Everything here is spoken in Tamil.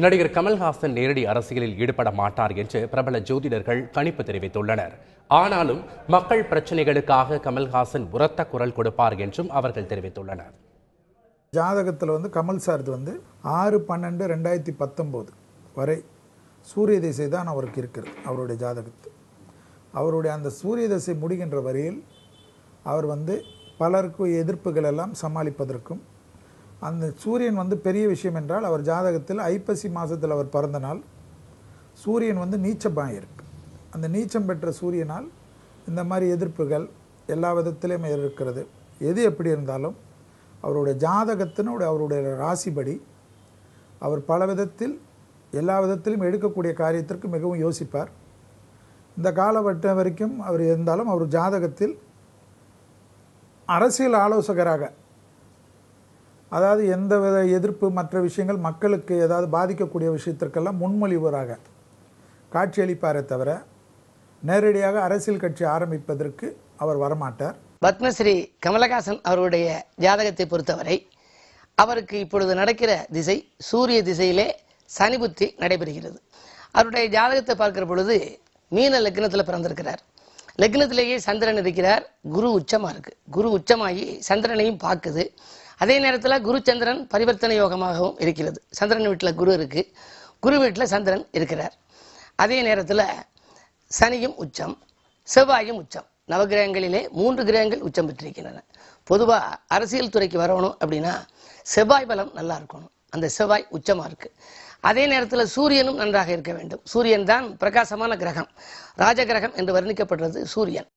நடிகர் கமல்ஹாசன் நேரடி அரசியலில் ஈடுபட மாட்டார் என்று பிரபல ஜோதிடர்கள் கணிப்பு தெரிவித்துள்ளனர். ஆனாலும் மக்கள் பிரச்சனைகளுக்காக கமல்ஹாசன் உரத்த குரல் கொடுப்பார் என்றும் அவர்கள் தெரிவித்துள்ளனர். ஜாதகத்தில் கமல் சார் 6/12/2019 வரை சூரிய திசை தான் அவருக்கு இருக்கிறது. அவருடைய ஜாதகத்தில் அவருடைய அந்த சூரிய திசை முடிகின்ற வரையில் அவர் பலருக்கு எதிர்ப்புகள் எல்லாம் சமாளிப்பதற்கும், அந்த சூரியன் பெரிய விஷயம் என்றால் அவர் ஜாதகத்தில் ஐப்பசி மாதத்தில் அவர் பிறந்த நாள் சூரியன் நீச்சமாக இருக்கு. அந்த நீச்சம் பெற்ற சூரியனால் இந்த மாதிரி எதிர்ப்புகள் எல்லா விதத்திலையும் இருக்கிறது. எது எப்படி இருந்தாலும் அவருடைய ஜாதகத்தினுடைய அவருடைய ராசிப்படி அவர் பல விதத்தில் எல்லா விதத்திலும் எடுக்கக்கூடிய காரியத்திற்கு மிகவும் யோசிப்பார். இந்த காலகட்டம் வரைக்கும் அவர் இருந்தாலும் அவர் ஜாதகத்தில் அரசியல் ஆலோசகராக, அதாவது எந்த வித எதிர்ப்பு மற்ற விஷயங்கள் மக்களுக்கு ஏதாவது பாதிக்கக்கூடிய விஷயத்திற்கெல்லாம் முன்மொழிவராக காட்சியளிப்பாரே தவிர நேரடியாக அரசியல் கட்சி ஆரம்பிப்பதற்கு அவர் வரமாட்டார். பத்மஸ்ரீ கமலஹாசன் அவருடைய ஜாதகத்தை பொறுத்தவரை அவருக்கு இப்பொழுது நடக்கிற திசை சூரிய திசையிலே சனி புத்தி நடைபெறுகிறது. அவருடைய ஜாதகத்தை பார்க்கிற பொழுது மீன லக்னத்தில் பிறந்திருக்கிறார். லக்னத்திலேயே சந்திரன் இருக்கிறார். குரு உச்சமாக இருக்கு. குரு உச்சமாகி சந்திரனையும் பார்க்குது. அதே நேரத்தில் குரு சந்திரன் பரிவர்த்தனை யோகமாகவும் இருக்கிறது. சந்திரன் வீட்டில் குரு இருக்கு, குரு வீட்டில் சந்திரன் இருக்கிறார். அதே நேரத்தில் சனியும் உச்சம், செவ்வாயும் உச்சம். நவகிரகங்களிலே 3 கிரகங்கள் உச்சம் பெற்றிருக்கின்றன. பொதுவாக அரசியல் துறைக்கு வரணும் அப்படின்னா செவ்வாய் பலம் நல்லா இருக்கணும். அந்த செவ்வாய் உச்சமாக இருக்கு. அதே நேரத்தில் சூரியனும் நன்றாக இருக்க வேண்டும். சூரியன் தான் பிரகாசமான கிரகம், ராஜகிரகம் என்று வர்ணிக்கப்படுறது சூரியன்.